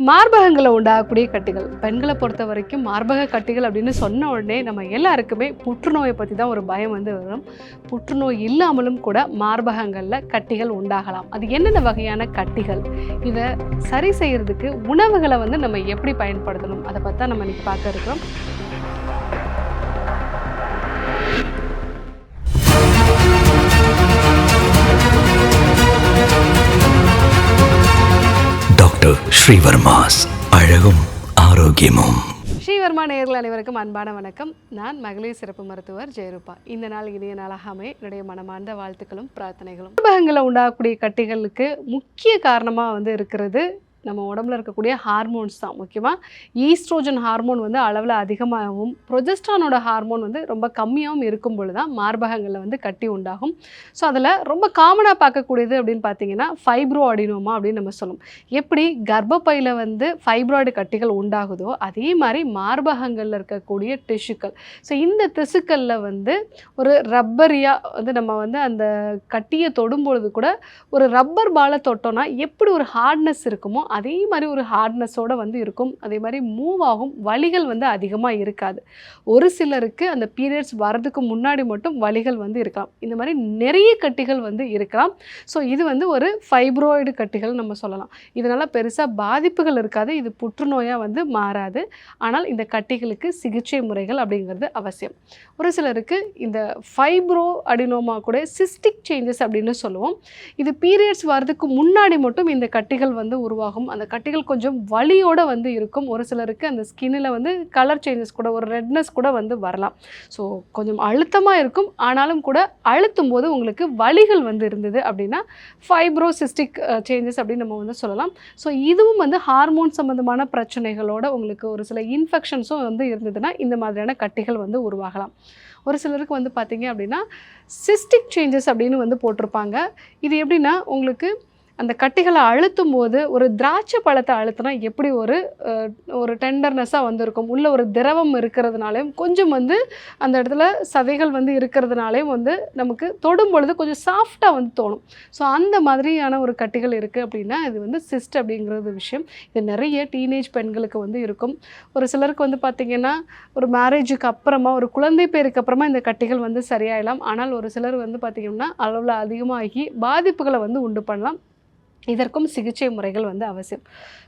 மார்பகங்கள்ல உண்டாகக்கூடிய கட்டிகள். பெண்கள பொறுத்தவரைக்கும் மார்பக கட்டிகள் அப்படின்னு சொன்ன உடனே நம்ம எல்லாருக்குமே புற்றுநோய பத்தி தான் ஒரு பயம் வரும். புற்றுநோய் இல்லாமலும் கூட மார்பகங்கள்ல கட்டிகள் உண்டாகலாம். அது என்னென்ன வகையான கட்டிகள்? இத சரி செய்யறதுக்கு உணவுகள நம்ம எப்படி பயன்படுத்தணும்? அத பத்தி தான் நம்ம இன்னைக்கு பார்க்க இருக்கிறோம். டாக்டர் ஸ்ரீவர்மாஸ் அழகும் ஆரோக்கியமும். ஸ்ரீவர்மா நேயர்கள் அனைவருக்கும் அன்பான வணக்கம். நான் மகளிர் சிறப்பு மருத்துவர் ஜெயரூபா. இந்த நாள் இனிய நாளாக அமைய என்னுடைய மனமார்ந்த வாழ்த்துக்களும் பிரார்த்தனைகளும். மார்பகங்களில் உண்டாகக்கூடிய கட்டிகளுக்கு முக்கிய காரணமாக இருக்கிறது நம்ம உடம்புல இருக்கக்கூடிய ஹார்மோன்ஸ் தான். முக்கியமாக ஈஸ்ட்ரோஜன் ஹார்மோன் அளவில் அதிகமாகவும் ப்ரொஜெஸ்ட்ரானோட ஹார்மோன் ரொம்ப கம்மியாகவும் இருக்கும் பொழுது தான் மார்பகங்களில் கட்டி உண்டாகும். ஸோ அதில் ரொம்ப காமனாக பார்க்கக்கூடியது அப்படின்னு பார்த்தீங்கன்னா ஃபைப்ரோ அடினோமா அப்படின்னு நம்ம சொல்லுவோம். எப்படி கர்ப்பப்பையில் ஃபைப்ராய்டு கட்டிகள் உண்டாகுதோ அதே மாதிரி மார்பகங்களில் இருக்கக்கூடிய டிஷ்யூக்கள். ஸோ இந்த திசுக்களில் ஒரு ரப்பரியாக நம்ம அந்த கட்டியை தொடும்பொழுது கூட ஒரு ரப்பர் பாலை தொட்டோன்னா எப்படி ஒரு ஹார்ட்னஸ் இருக்குமோ அதே மாதிரி ஒரு ஹார்ட்னஸோடு இருக்கும். அதே மாதிரி மூவ் ஆகும். வலிகள் அதிகமாக இருக்காது. ஒரு சிலருக்கு அந்த பீரியட்ஸ் வரதுக்கு முன்னாடி மட்டும் வலிகள் இருக்கலாம். இந்த மாதிரி நிறைய கட்டிகள் இருக்கலாம். ஸோ இது ஒரு ஃபைப்ராய்டு கட்டிகள் நம்ம சொல்லலாம். இதனால் பெருசாக பாதிப்புகள் இருக்காது. இது புற்றுநோயாக மாறாது. ஆனால் இந்த கட்டிகளுக்கு சிகிச்சை முறைகள் அப்படிங்கிறது அவசியம். ஒரு சிலருக்கு இந்த ஃபைப்ரோ அடினோமா கூட சிஸ்டிக் சேஞ்சஸ் அப்படின்னு சொல்லுவோம். இது பீரியட்ஸ் வரதுக்கு முன்னாடி மட்டும் இந்த கட்டிகள் உருவாகும். அந்த கட்டிகள் கொஞ்சம் வலியோட இருக்கும். ஒரு சிலருக்கு அந்த ஸ்கின்னில் கலர் சேஞ்சஸ் கூட ஒரு ரெட்னஸ் கூட வரலாம். ஸோ கொஞ்சம் அழுத்தமாக இருக்கும். ஆனாலும் கூட அழுத்தும் போது உங்களுக்கு வலிகள் இருந்தது அப்படின்னா ஃபைப்ரோசிஸ்டிக் சேஞ்சஸ் அப்படின்னு நம்ம சொல்லலாம். ஸோ இதுவும் ஹார்மோன் சம்மந்தமான பிரச்சனைகளோட உங்களுக்கு ஒரு சில இன்ஃபெக்ஷன்ஸும் இருந்ததுன்னா இந்த மாதிரியான கட்டிகள் உருவாகலாம். ஒரு சிலருக்கு பார்த்தீங்க அப்படின்னா சிஸ்டிக் சேஞ்சஸ் அப்படின்னு போட்டிருப்பாங்க. இது எப்படின்னா உங்களுக்கு அந்த கட்டிகளை அழுத்தும் போது ஒரு திராட்சை பழத்தை அழுத்தினா எப்படி ஒரு டெண்டர்னஸாக இருக்கும். உள்ள ஒரு திரவம் இருக்கிறதுனாலையும் கொஞ்சம் அந்த இடத்துல சதைகள் இருக்கிறதுனாலையும் நமக்கு தொடும் பொழுது கொஞ்சம் சாஃப்டாக தோணும். ஸோ அந்த மாதிரியான ஒரு கட்டிகள் இருக்குது அப்படின்னா இது சிஸ்ட் அப்படிங்கிறது விஷயம். இது நிறைய டீனேஜ் பெண்களுக்கு இருக்கும். ஒரு சிலருக்கு பார்த்திங்கன்னா ஒரு மேரேஜுக்கு அப்புறமா ஒரு குழந்தை பேருக்கு அப்புறமா இந்த கட்டிகள் சரியாயிடலாம். ஆனால் ஒரு சிலர் பார்த்திங்கன்னா அளவில் அதிகமாகி பாதிப்புகளை உண்டு பண்ணலாம். இதற்கும் சிகிச்சை முறைகள் அவசியம்.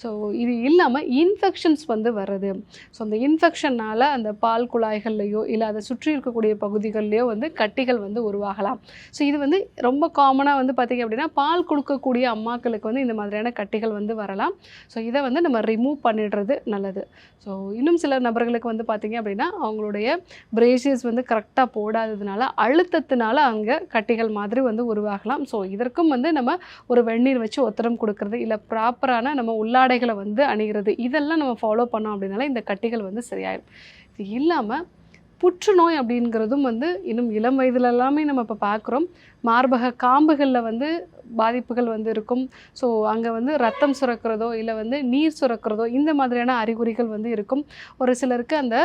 ஸோ இது இல்லாமல் இன்ஃபெக்ஷன்ஸ் வர்றது. ஸோ அந்த இன்ஃபெக்ஷனால் அந்த பால் குழாய்கள்லையோ இல்லை அதை சுற்றி இருக்கக்கூடிய பகுதிகள்லையோ கட்டிகள் உருவாகலாம். ஸோ இது ரொம்ப காமனாக பார்த்திங்க அப்படின்னா பால் கொடுக்கக்கூடிய அம்மாக்களுக்கு இந்த மாதிரியான கட்டிகள் வரலாம். ஸோ இதை நம்ம ரிமூவ் பண்ணிடுறது நல்லது. ஸோ இன்னும் சில நபர்களுக்கு பார்த்திங்க அப்படின்னா அவங்களுடைய பிரேசியஸ் கரெக்டாக போடாததுனால அழுத்தத்தினால அங்கே கட்டிகள் மாதிரி உருவாகலாம். ஸோ இதற்கும் நம்ம ஒரு வெந்நீர் வச்சு ஒத்தடம் கொடுக்கறது இல்லை ப்ராப்பரான நம்ம உள்ளாடைகளை அணிகிறது இதெல்லாம் நம்ம ஃபாலோ பண்ணோம் அப்படின்னால இந்த கட்டிகள் சரியாயிடும். இது இல்லாமல் புற்றுநோய் அப்படிங்கிறதும் இன்னும் இளம் வயதில் எல்லாமே நம்ம இப்போ பார்க்குறோம். மார்பக காம்புகளில் பாதிப்புகள் இருக்கும். ஸோ அங்கே ரத்தம் சுரக்கிறதோ இல்லை நீர் சுரக்கிறதோ இந்த மாதிரியான அறிகுறிகள் இருக்கும். ஒரு சிலருக்கு அந்த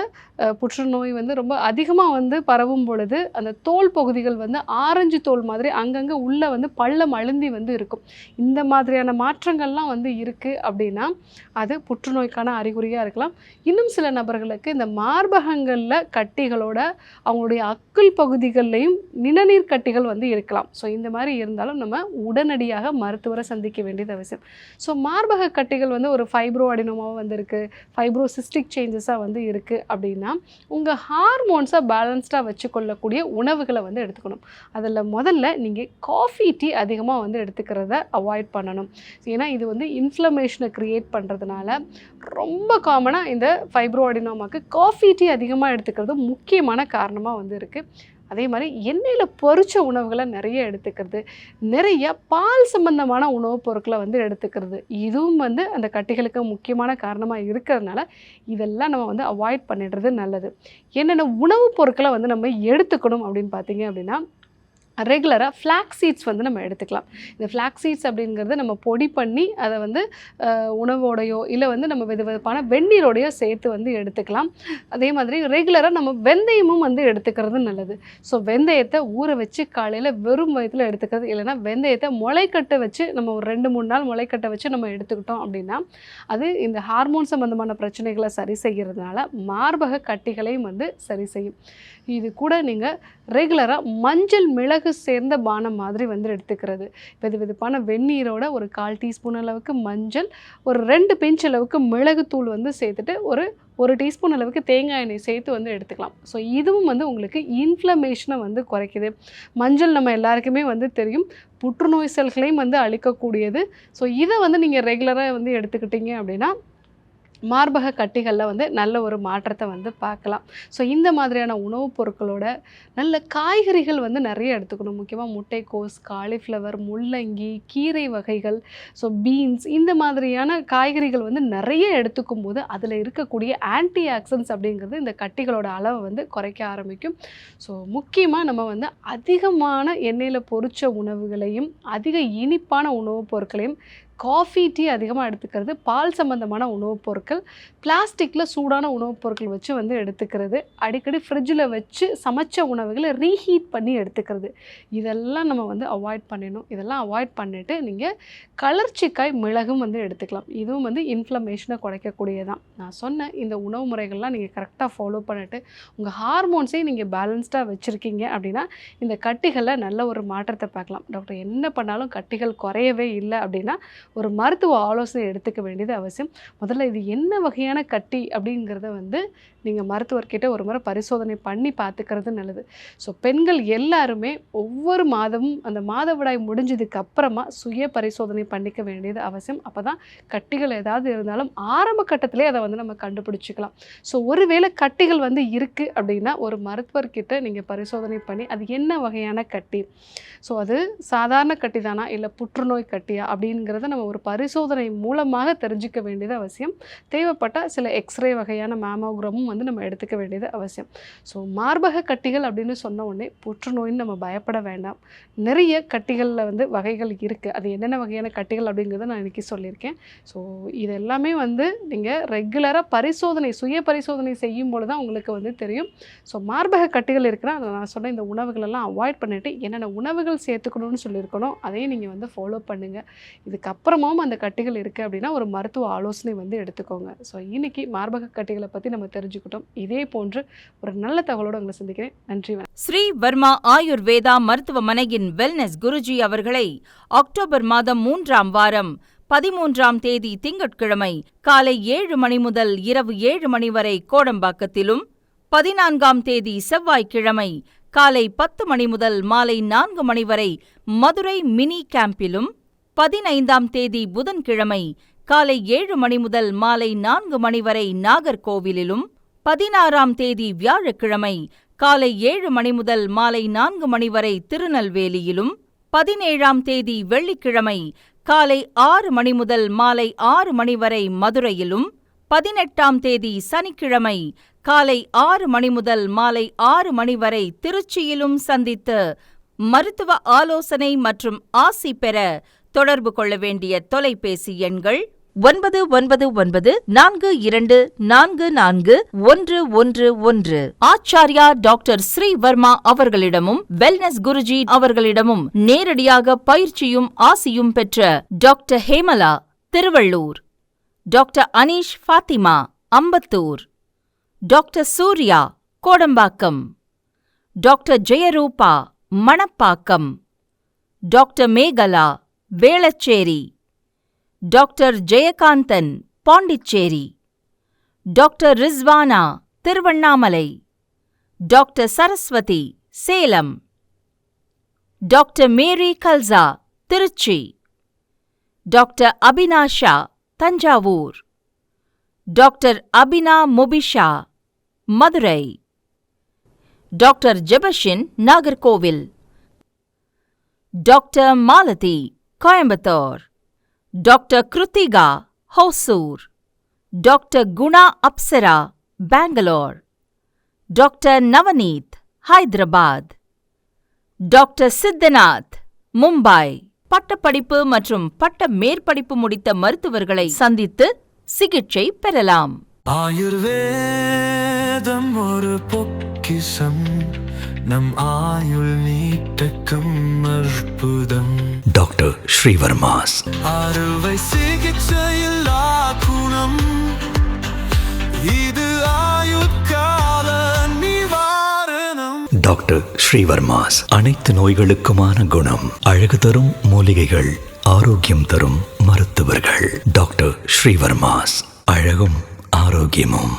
புற்றுநோய் ரொம்ப அதிகமாக பரவும் பொழுது அந்த தோல் பகுதிகள் ஆரஞ்சு தோல் மாதிரி அங்கங்கே உள்ளே பள்ளம் அழுந்தி இருக்கும். இந்த மாதிரியான மாற்றங்கள்லாம் இருக்குது அப்படின்னா அது புற்றுநோய்க்கான அறிகுறியாக இருக்கலாம். இன்னும் சில நபர்களுக்கு இந்த மார்பகங்களில் கட்டிகளோட அவங்களுடைய அக்குள் பகுதிகள்லையும் நிணநீர் கட்டிகள் இருக்கலாம். ஸோ இந்த மாதிரி இருந்தாலும் நம்ம உடனடியாக மருத்துவரை சந்திக்க வேண்டியது அவசியம். ஸோ மார்பக கட்டிகள் ஒரு ஃபைப்ரோ அடினோமாவும் இருக்குது, ஃபைப்ரோசிஸ்டிக் சேஞ்சஸாக இருக்குது அப்படின்னா உங்கள் ஹார்மோன்ஸை பேலன்ஸ்டாக வச்சுக்கொள்ளக்கூடிய உணவுகளை எடுத்துக்கணும். அதில் முதல்ல நீங்கள் காஃபி டீ அதிகமாக எடுத்துக்கிறத அவாய்ட் பண்ணணும். ஏன்னா இது இன்ஃப்ளமேஷனை க்ரியேட் பண்ணுறதுனால ரொம்ப காமனாக இந்த ஃபைப்ரோ அடினோமாக்கு காஃபி டீ அதிகமாக எடுத்துக்கிறது முக்கியமான காரணமாக இருக்குது. அதே மாதிரி எண்ணெயில் பொரிச்ச உணவுகளை நிறைய எடுத்துக்கிறது, நிறைய பால் சம்பந்தமான உணவுப் பொருட்களை எடுத்துக்கிறது இதுவும் அந்த கட்டிகளுக்கு முக்கியமான காரணமாக இருக்கிறதுனால இதெல்லாம் நம்ம அவாய்ட் பண்ணிடுறது நல்லது. என்னென்ன உணவுப் பொருட்களை நம்ம எடுத்துக்கணும் அப்படின்னு பார்த்தீங்க அப்படின்னா ரெகுலராக ஃப்ளாக்ஸ் சீட்ஸ் வந்து நம்ம எடுத்துக்கலாம். இந்த ஃப்ளாக்ஸ் சீட்ஸ் அப்படிங்கிறது நம்ம பொடி பண்ணி அதை வந்து உணவோடையோ இல்லை வந்து நம்ம விதவிதமான வெந்நீரோடையோ சேர்த்து வந்து எடுத்துக்கலாம். அதே மாதிரி ரெகுலராக நம்ம வெந்தயமும் வந்து எடுத்துக்கிறது நல்லது. ஸோ வெந்தயத்தை ஊற வச்சு காலையில் வெறும் வயிற்றில் எடுத்துக்கிறது, இல்லைனா வெந்தயத்தை முளைக்கட்டை வச்சு நம்ம ஒரு 2-3 நாள் முளைக்கட்டை வச்சு நம்ம எடுத்துக்கிட்டோம் அப்படின்னா அது இந்த ஹார்மோன் சம்மந்தமான பிரச்சனைகளை சரி செய்கிறதுனால மார்பக கட்டிகளையும் வந்து சரி செய்யும். இது கூட நீங்கள் ரெகுலராக மஞ்சள் மிளகு சேர்ந்த பானம் மாதிரி வந்து எடுத்துக்கிறது. வெதுவெதுப்பான வெந்நீரோட ஒரு 1/4 டீஸ்பூன் அளவுக்கு மஞ்சள், ஒரு 2 பிஞ்ச் அளவுக்கு மிளகுத்தூள் வந்து சேர்த்துட்டு ஒரு டீஸ்பூன் அளவுக்கு தேங்காய் எண்ணெய் சேர்த்து வந்து எடுத்துக்கலாம். ஸோ இதுவும் வந்து உங்களுக்கு இன்ஃப்ளமேஷனை வந்து குறைக்குது. மஞ்சள் நம்ம எல்லாருக்குமே வந்து தெரியும், புற்றுநோய் செல்களையும் வந்து அழிக்கக்கூடியது. ஸோ இதை வந்து நீங்கள் ரெகுலராக வந்து எடுத்துக்கிட்டீங்க அப்படின்னா மார்பக கட்டிகளில் வந்து நல்ல ஒரு மாற்றத்தை வந்து பார்க்கலாம். ஸோ இந்த மாதிரியான உணவுப் பொருட்களோட நல்ல காய்கறிகள் வந்து நிறைய எடுத்துக்கணும். முக்கியமாக முட்டைக்கோஸ், காலிஃப்ளவர், முள்ளங்கி, கீரை வகைகள், ஸோ பீன்ஸ், இந்த மாதிரியான காய்கறிகள் வந்து நிறைய எடுத்துக்கும் போது அதில் இருக்கக்கூடிய ஆன்டி ஆக்சிடென்ட்ஸ் அப்படிங்கிறது இந்த கட்டிகளோட அளவை வந்து குறைக்க ஆரம்பிக்கும். ஸோ முக்கியமாக நம்ம வந்து அதிகமான எண்ணெயில் பொரித்த உணவுகளையும் அதிக இனிப்பான உணவுப் பொருட்களையும், காஃபி, டீ அதிகமாக எடுத்துக்கிறது, பால் சம்மந்தமான உணவுப் பொருட்கள், பிளாஸ்டிக்கில் சூடான உணவுப் பொருட்கள் வச்சு வந்து எடுத்துக்கிறது, அடிக்கடி ஃப்ரிட்ஜில் வச்சு சமைச்ச உணவுகளை ரீஹீட் பண்ணி எடுத்துக்கிறது, இதெல்லாம் நம்ம வந்து அவாய்ட் பண்ணிடணும். இதெல்லாம் அவாய்ட் பண்ணிவிட்டு நீங்கள் கலர்ச்சிக்காய் மிளகும் வந்து எடுத்துக்கலாம். இதுவும் வந்து இன்ஃப்ளமேஷனை குறைக்கக்கூடியதான். நான் சொன்ன இந்த உணவு முறைகள்லாம் நீங்கள் கரெக்டாக ஃபாலோ பண்ணிவிட்டு உங்கள் ஹார்மோன்ஸையும் நீங்கள் பேலன்ஸ்டாக வச்சுருக்கீங்க அப்படின்னா இந்த கட்டிகளில் நல்ல ஒரு மாற்றத்தை பார்க்கலாம். டாக்டர் என்ன பண்ணாலும் கட்டிகள் குறையவே இல்லை அப்படின்னா ஒரு மருத்துவ ஆலோசனை எடுத்துக்க வேண்டியது அவசியம். முதல்ல இது என்ன வகையான கட்டி அப்படிங்கிறத வந்து நீங்கள் மருத்துவர்கிட்ட ஒரு முறை பரிசோதனை பண்ணி பார்த்துக்கிறது நல்லது. ஸோ பெண்கள் எல்லாருமே ஒவ்வொரு மாதமும் அந்த மாதவிடாய் முடிஞ்சதுக்கு அப்புறமா சுய பரிசோதனை பண்ணிக்க வேண்டியது அவசியம். அப்போ தான் கட்டிகள் ஏதாவது இருந்தாலும் ஆரம்ப கட்டத்திலே அதை வந்து நம்ம கண்டுபிடிச்சிக்கலாம். ஸோ ஒருவேளை கட்டிகள் வந்து இருக்குது அப்படின்னா ஒரு மருத்துவர்கிட்ட நீங்கள் பரிசோதனை பண்ணி அது என்ன வகையான கட்டி, ஸோ அது சாதாரண கட்டி தானா இல்லை புற்றுநோய் கட்டியா அப்படிங்கிறத நம்ம ஒரு பரிசோதனை மூலமாக தெரிஞ்சுக்க வேண்டியது அவசியம். தேவைப்பட்டால் சில எக்ஸ்ரே வகையான மேமோகிராமும் வந்து நம்ம எடுத்துக்க வேண்டியது அவசியம். ஸோ மார்பக கட்டிகள் அப்படின்னு சொன்ன உடனே புற்றுநோயின்னு நம்ம பயப்பட வேண்டாம். நிறைய கட்டிகளில் வந்து வகைகள் இருக்குது. அது என்னென்ன வகையான கட்டிகள் அப்படிங்கிறத நான் இன்றைக்கி சொல்லியிருக்கேன். ஸோ இது எல்லாமே வந்து நீங்கள் ரெகுலராக பரிசோதனை சுய பரிசோதனை செய்யும் பொழுது தான் உங்களுக்கு வந்து தெரியும். ஸோ மார்பக கட்டிகள் இருக்குன்னா அதை நான் சொன்ன இந்த உணவுகளெல்லாம் அவாய்ட் பண்ணிவிட்டு என்னென்ன உணவுகள் சேர்த்துக்கணும்னு சொல்லியிருக்கணும் அதையும் நீங்கள் வந்து ஃபாலோ பண்ணுங்கள். இதுக்கப்புறமாவும் அந்த கட்டிகள் இருக்குது அப்படின்னா ஒரு மருத்துவ ஆலோசனை வந்து எடுத்துக்கோங்க. ஸோ இன்றைக்கி மார்பக கட்டிகளை பற்றி நம்ம தெரிஞ்சுக்கிட்டோம். இதே போன்று ஒரு நல்ல தகவலோடு உங்களை சந்திக்கிறேன். நன்றி. ஸ்ரீ வர்மா ஆயுர்வேதா மருத்துவமனையின் வெல்னஸ் குருஜி அவர்களை அக்டோபர் மாதம் 3ஆம் வாரம் 13ஆம் தேதி திங்கட்கிழமை காலை 7 மணி முதல் இரவு 7 மணி வரை கோடம்பாக்கத்திலும், 14ஆம் தேதி செவ்வாய்க்கிழமை காலை 10 மணி முதல் மாலை 4 மணி வரை மதுரை மினி கேம்பிலும், 15ஆம் தேதி புதன்கிழமை காலை 7 மணி முதல் மாலை 4 மணி வரை நாகர்கோவிலிலும், 16ஆம் தேதி வியாழக்கிழமை காலை 7 மணி முதல் மாலை 4 மணி வரை திருநெல்வேலியிலும், 17ஆம் தேதி வெள்ளிக்கிழமை காலை 6 மணி முதல் மாலை 6 மணி வரை மதுரையிலும், 18ஆம் தேதி சனிக்கிழமை காலை 6 மணி முதல் மாலை 6 மணி வரை திருச்சியிலும் சந்தித்து மருத்துவ ஆலோசனை மற்றும் ஆசி பெற தொடர்பு கொள்ள வேண்டிய தொலைபேசி எண்கள் 9994244111. ஆச்சார்யா டாக்டர் ஸ்ரீ வர்மா அவர்களிடமும் வெல்னஸ் குருஜி அவர்களிடமும் நேரடியாக பயிற்சியும் ஆசியும் பெற்ற doctor Hemala Tiruvallur, doctor Aneesh Fathima Ambattur, doctor Surya Kodambakkam, doctor Jayarupa Manapakkam, doctor Mekala Velachery, doctor Jayakanthan Pondicherry, doctor Rizwana Tiruvannamalai, doctor Saraswathi Salem, doctor Mary Kalsa Trichy, doctor Abinasha Thanjavur, doctor Abina Mubisha Madurai, doctor Jebashin Nagercoil, doctor Malathi Coimbatore, doctor Krithika Hosur, doctor Guna Apsara Bangalore, doctor Navaneeth Hyderabad, doctor Siddhanath, Mumbai. பட்டப்படிப்பு மற்றும் பட்ட மேற்படிப்பு முடித்த மருத்துவர்களை சந்தித்து சிகிச்சை பெறலாம். ஆயுர்வேதம் ஒரு பொக்கிஷம், நம் ஆயுள் நீட்டக்கும் அற்புதம். டாக்டர் ஸ்ரீவர்மாஸ் அறுவை சிகிச்சையில்லா குணம், இது ஆயுட்கால நிவாரணம். டாக்டர் ஸ்ரீவர்மாஸ் அனைத்து நோய்களுக்குமான குணம், அழகு தரும் மூலிகைகள், ஆரோக்கியம் தரும் மருத்துவர்கள். டாக்டர் ஸ்ரீவர்மாஸ், அழகும் ஆரோக்கியமும்.